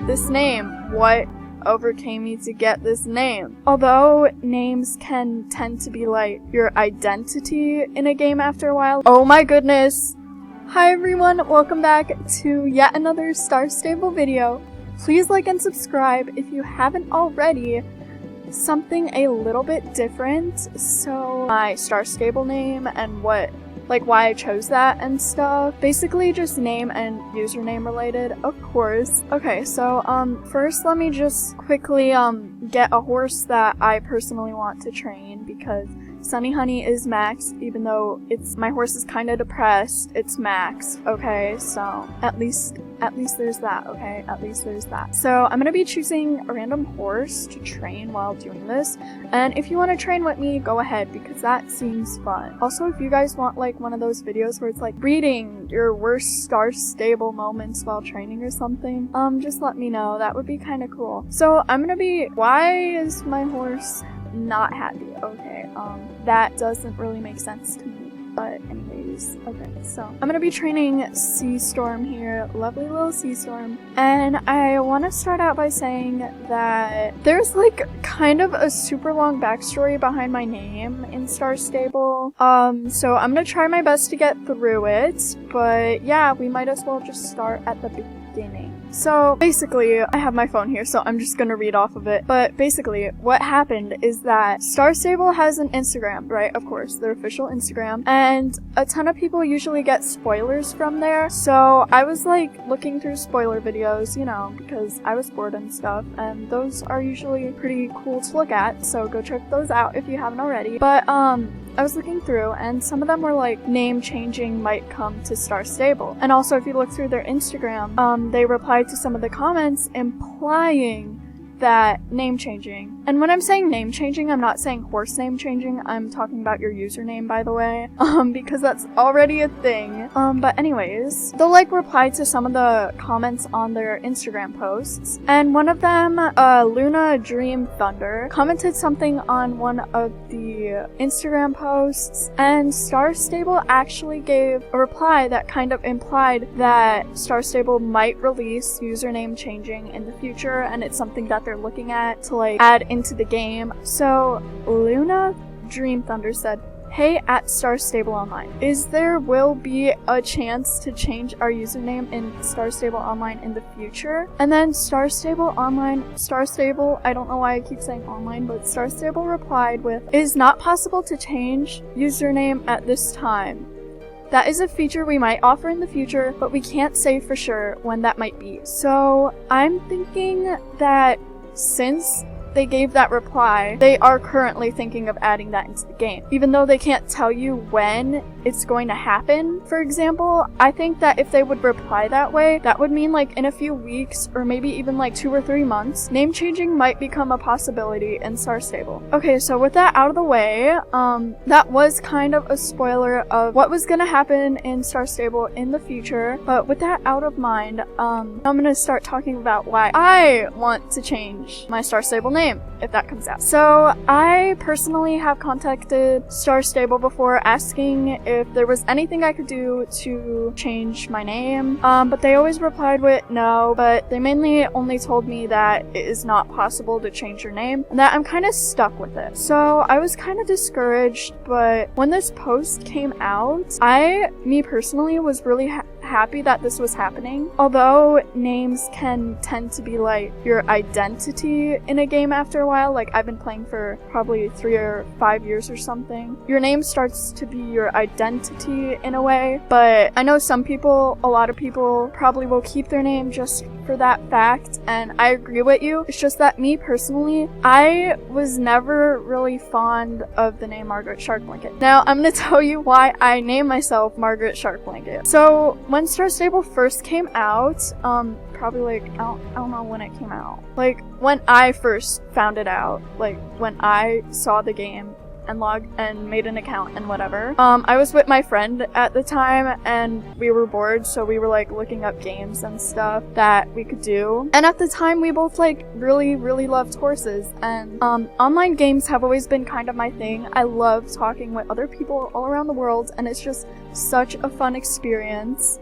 this name? What overcame me to get this name? Although names can tend to be like your identity in a game after a while. Oh my goodness. Hi everyone, welcome back to yet another Star Stable video. Please like and subscribe if you haven't already. Something a little bit different. So my Star Stable name and why I chose that and stuff. Basically just name and username related, of course. Okay, so first let me just quickly get a horse that I personally want to train because Sunny Honey is maxed, even though my horse is kind of depressed. It's maxed, okay? So at least there's that, okay? At least there's that. So I'm gonna be choosing a random horse to train while doing this, and if you want to train with me, go ahead because that seems fun. Also, if you guys want like one of those videos where it's like reading your worst Star Stable moments while training or something, just let me know. That would be kind of cool. So I'm gonna be. Why is my horse not happy? Okay, that doesn't really make sense to me, but anyways, okay, so I'm gonna be training Sea Storm here, lovely little Sea Storm, and I want to start out by saying that there's like kind of a super long backstory behind my name in Star Stable, so I'm gonna try my best to get through it, but yeah, we might as well just start at the beginning. So basically, I have my phone here, so I'm just gonna read off of it. But basically, what happened is that Star Stable has an Instagram, right? Of course, their official Instagram. And a ton of people usually get spoilers from there. So I was like looking through spoiler videos, you know, because I was bored and stuff. And those are usually pretty cool to look at. So go check those out if you haven't already. But I was looking through and some of them were like name changing might come to Star Stable. And also if you look through their Instagram, they replied to some of the comments implying that name changing. And when I'm saying name changing, I'm not saying horse name changing. I'm talking about your username, by the way, because that's already a thing. But anyways, they'll like reply to some of the comments on their Instagram posts. And one of them, Luna Dream Thunder, commented something on one of the Instagram posts, and Star Stable actually gave a reply that kind of implied that Star Stable might release username changing in the future, and it's something that they're looking at to like add into the game. So Luna Dream Thunder said, "Hey at Star Stable Online, will be a chance to change our username in Star Stable Online in the future?" And then Star Stable, I don't know why I keep saying online, but Star Stable replied with, "It is not possible to change username at this time. That is a feature we might offer in the future, but we can't say for sure when that might be." So I'm thinking that since they gave that reply, they are currently thinking of adding that into the game, even though they can't tell you when it's going to happen. For example, I think that if they would reply that way, that would mean like in a few weeks or maybe even like 2 or 3 months, name changing might become a possibility in Star Stable. Okay, so with that out of the way, that was kind of a spoiler of what was gonna happen in Star Stable in the future. But with that out of mind, I'm gonna start talking about why I want to change my Star Stable name, if that comes out. So I personally have contacted Star Stable before asking if there was anything I could do to change my name, but they always replied with no, but they mainly only told me that it is not possible to change your name and that I'm kind of stuck with it. So I was kind of discouraged, but when this post came out, me personally was really happy that this was happening. Although names can tend to be like your identity in a game after a while, like I've been playing for probably 3 or 5 years or something, your name starts to be your identity in a way. But I know a lot of people probably will keep their name just for that fact, and I agree with you. It's just that me personally, I was never really fond of the name Margaret SharkBlanket. Now I'm gonna tell you why I named myself Margaret SharkBlanket. So when Star Stable first came out, probably like, I don't know when it came out. Like when I first found it out, like when I saw the game and logged and made an account and whatever. I was with my friend at the time and we were bored, so we were like looking up games and stuff that we could do. And at the time we both like really loved horses, and online games have always been kind of my thing. I love talking with other people all around the world, and it's just such a fun experience.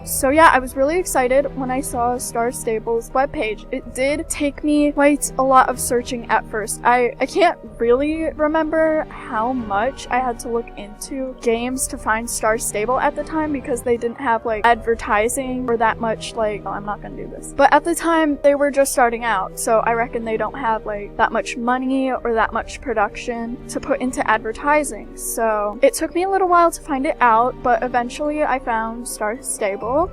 So yeah, I was really excited when I saw Star Stable's webpage. It did take me quite a lot of searching at first. I can't really remember how much I had to look into games to find Star Stable at the time, because they didn't have like advertising or that much like, oh, I'm not gonna do this. But at the time they were just starting out, so I reckon they don't have like that much money or that much production to put into advertising. So it took me a little while to find it out, but eventually I found Star Stable.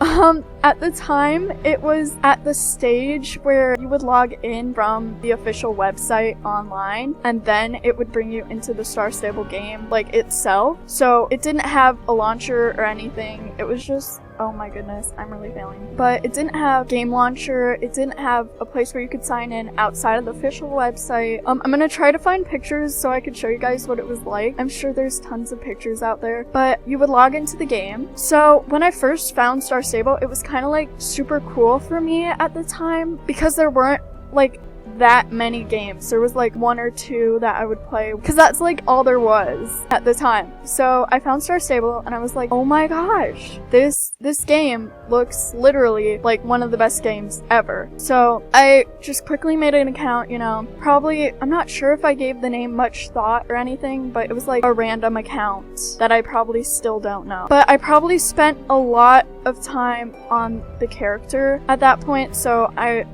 At the time it was at the stage where you would log in from the official website online, and then it would bring you into the Star Stable game like itself. So it didn't have a launcher or anything. It was just, oh my goodness, I'm really failing. But it didn't have game launcher. It didn't have a place where you could sign in outside of the official website. I'm gonna try to find pictures so I could show you guys what it was like. I'm sure there's tons of pictures out there, but you would log into the game. So when I first found Star Stable, it was kind of like super cool for me at the time, because there weren't like that many games. There was like 1 or 2 that I would play, because that's like all there was at the time. So I found Star Stable and I was like, oh my gosh, this game looks literally like one of the best games ever. So I just quickly made an account, you know, probably, I'm not sure if I gave the name much thought or anything, but it was like a random account that I probably still don't know. But I probably spent a lot of time on the character at that point, so I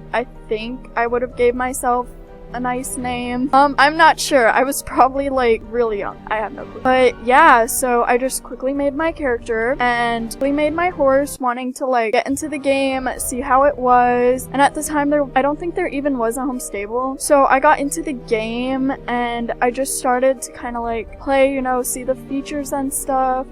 think I would have gave myself a nice name. I'm not sure. I was probably like really young. I have no clue. But yeah, so I just quickly made my character and we made my horse, wanting to like get into the game, see how it was. And at the time I don't think there even was a home stable. So I got into the game and I just started to kind of like play, you know, see the features and stuff.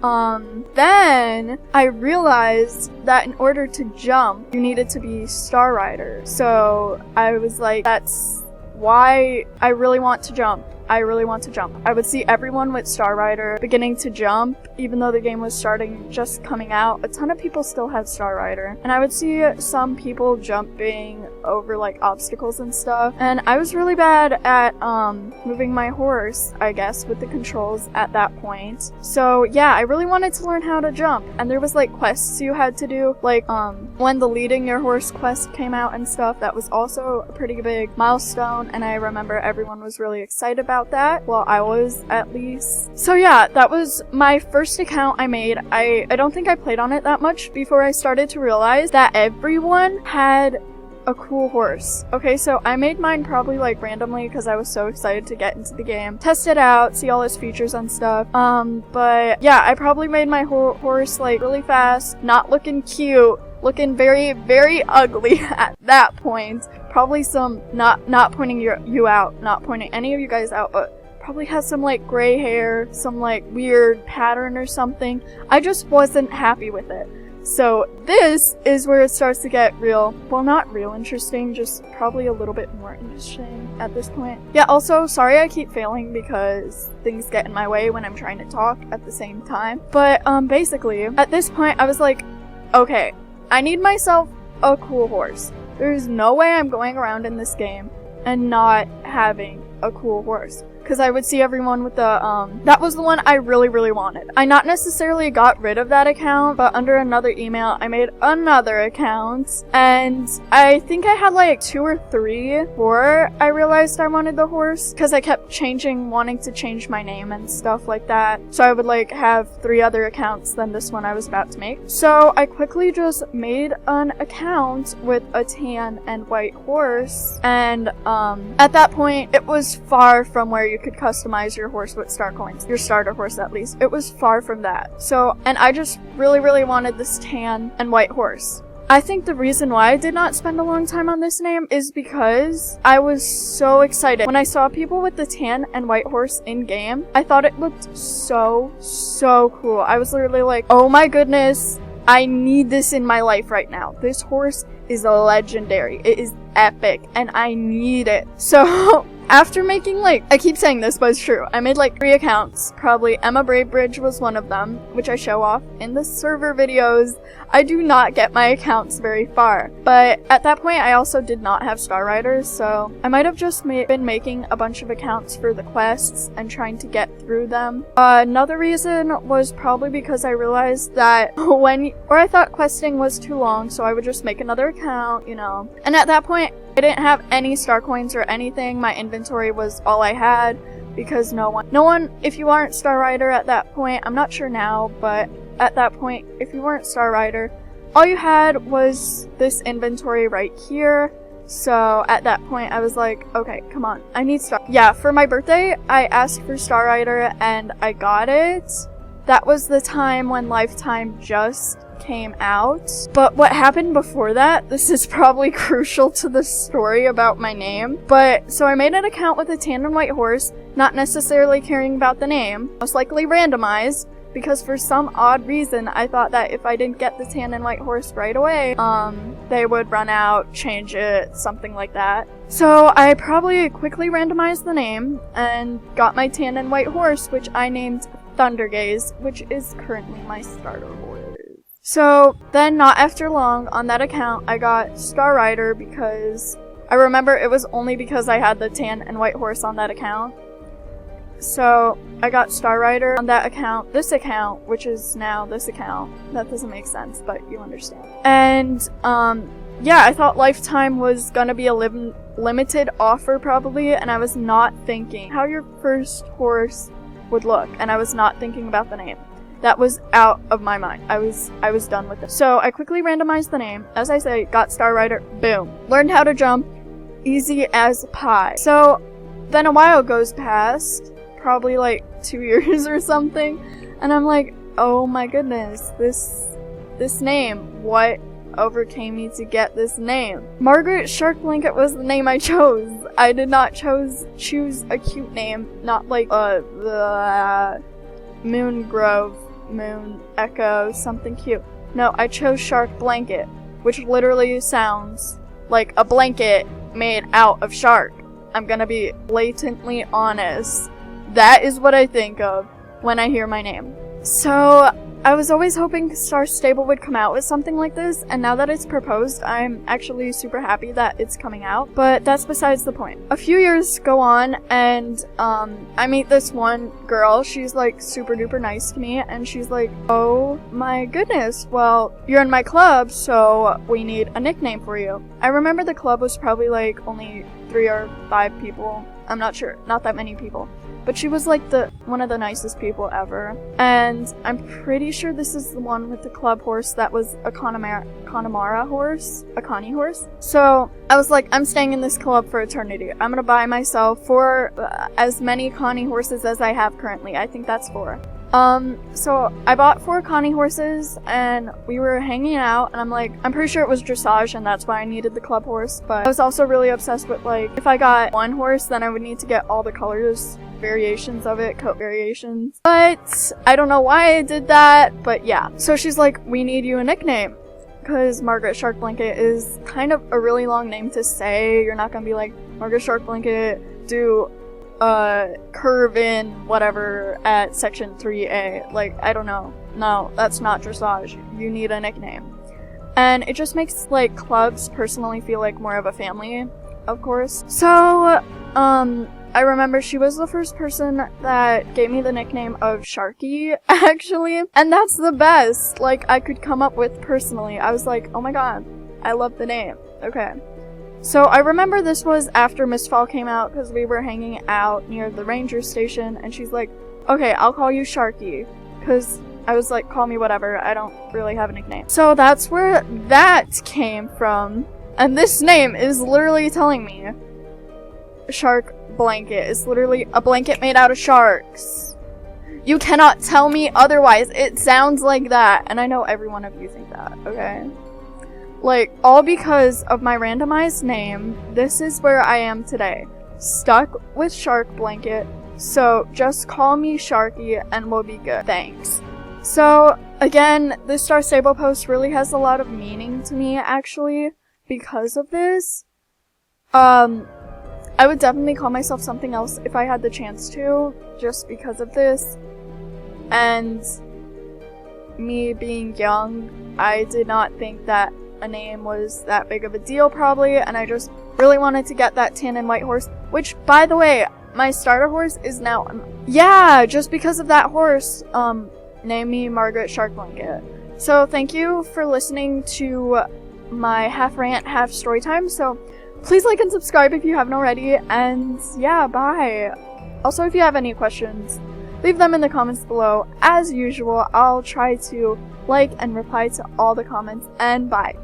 Then I realized that in order to jump, you needed to be Star Rider. So I was like, that's why I really want to jump. I really want to jump. I would see everyone with Star Rider beginning to jump, even though the game was just coming out. A ton of people still had Star Rider, and I would see some people jumping over like obstacles and stuff. And I was really bad at moving my horse, I guess, with the controls at that point. So yeah, I really wanted to learn how to jump. And there was like quests you had to do, like when the leading your horse quest came out and stuff. That was also a pretty big milestone, and I remember everyone was really excited about that. Well, I was, at least. So yeah, that was my first account I made. I don't think I played on it that much before I started to realize that everyone had a cool horse. Okay, so I made mine probably like randomly because I was so excited to get into the game, test it out, see all its features and stuff. But yeah, I probably made my horse like really fast, not looking cute, looking very, very ugly at that point. Probably some, not pointing you out, not pointing any of you guys out, but probably has some like gray hair, some like weird pattern or something. I just wasn't happy with it. So this is where it starts to get real, well, not real interesting, just probably a little bit more interesting at this point. Yeah, also, sorry I keep failing because things get in my way when I'm trying to talk at the same time. But basically, at this point, I was like, okay, I need myself a cool horse. There's no way I'm going around in this game and not having a cool horse. Because I would see everyone with the, that was the one I really, really wanted. I not necessarily got rid of that account, but under another email, I made another account. And I think I had like 2 or 3 before I realized I wanted the horse. Because I kept wanting to change my name and stuff like that. So I would like have 3 other accounts than this one I was about to make. So I quickly just made an account with a tan and white horse. And at that point, it was far from where you could customize your horse with star coins. Your starter horse, at least. It was far from that. So, and I just really, really wanted this tan and white horse. I think the reason why I did not spend a long time on this name is because I was so excited. When I saw people with the tan and white horse in game, I thought it looked so, so cool. I was literally like, oh my goodness, I need this in my life right now. This horse is legendary. It is epic, and I need it. So after making I keep saying this, but it's true. I made 3 accounts. Probably Emma Bravebridge was one of them, which I show off in the server videos. I do not get my accounts very far. But at that point, I also did not have Star Riders, so I might have just been making a bunch of accounts for the quests and trying to get through them. Another reason was probably because I realized that I thought questing was too long, so I would just make another account, And at that point, I didn't have any star coins or anything. My inventory was all I had because no one, if you aren't Star Rider at that point, I'm not sure now, but at that point, if you weren't Star Rider, all you had was this inventory right here. So at that point, I was like, okay, come on, I need Star. Yeah, for my birthday, I asked for Star Rider and I got it. That was the time when Lifetime just came out. But what happened before that, this is probably crucial to the story about my name. But so I made an account with a tan and white horse, not necessarily caring about the name, most likely randomized, because for some odd reason I thought that if I didn't get the tan and white horse right away, they would run out, change it, something like that. So I probably quickly randomized the name and got my tan and white horse, which I named Thundergaze, which is currently my starter horse. So then not after long on that account, I got Star Rider because I remember it was only because I had the tan and white horse on that account. So I got Star Rider on that account, this account, which is now this account. That doesn't make sense, but you understand. And yeah, I thought Lifetime was gonna be a limited offer probably, and I was not thinking how your first horse would look, and I was not thinking about the name. That was out of my mind. I was done with it. So I quickly randomized the name. As I say, got Star Rider, boom. Learned how to jump, easy as pie. So then a while goes past, probably 2 years or something, and I'm like, oh my goodness, this name, what overcame me to get this name? Margaret SharkBlanket was the name I chose. I did not choose a cute name, not the Moon Grove, Moon Echo, something cute. No, I chose SharkBlanket, which literally sounds like a blanket made out of shark. I'm gonna be blatantly honest. That is what I think of when I hear my name. So I was always hoping Star Stable would come out with something like this, and now that it's proposed, I'm actually super happy that it's coming out, but that's besides the point. A few years go on, and I meet this one girl. She's super duper nice to me, and she's like, oh my goodness, well, you're in my club, so we need a nickname for you. I remember the club was probably only 3 or 5 people. I'm not sure, not that many people. But she was one of the nicest people ever. And I'm pretty sure this is the one with the club horse that was a Connemara horse, a Connie horse. So I was like, I'm staying in this club for eternity. I'm gonna buy myself as many Connie horses as I have currently. I think that's 4. So I bought 4 Connie horses and we were hanging out, and I'm pretty sure it was dressage and that's why I needed the club horse, but I was also really obsessed with if I got one horse, then I would need to get all the colors, variations of it, coat variations. But I don't know why I did that, but yeah. So she's like, we need you a nickname, because Margaret SharkBlanket is kind of a really long name to say. You're not gonna be like, Margaret SharkBlanket, do curve in whatever at section 3A. I don't know. No, that's not dressage. You need a nickname. And it just makes clubs personally feel like more of a family, of course. So I remember she was the first person that gave me the nickname of Sharky, actually, and that's the best I could come up with personally. I was like, oh my god, I love the name. Okay. So I remember this was after Mistfall came out, because we were hanging out near the ranger station, and she's like, okay, I'll call you Sharky, because I was like, call me whatever, I don't really have a nickname. So that's where that came from, and this name is literally telling me SharkBlanket is literally a blanket made out of sharks. You cannot tell me otherwise. It sounds like that, and I know every one of you think that, okay? All because of my randomized name, this is where I am today. Stuck with SharkBlanket, so just call me Sharky and we'll be good. Thanks. So, again, this Star Stable post really has a lot of meaning to me, actually, because of this. I would definitely call myself something else if I had the chance to, just because of this. And me being young, I did not think that a name was that big of a deal probably, and I just really wanted to get that tan and white horse, which, by the way, my starter horse is now, yeah, just because of that horse, name me Margaret SharkBlanket. So thank you for listening to my half rant, half story time. So please like and subscribe if you haven't already, and yeah, bye. Also, if you have any questions, leave them in the comments below. As usual, I'll try to like and reply to all the comments, and bye.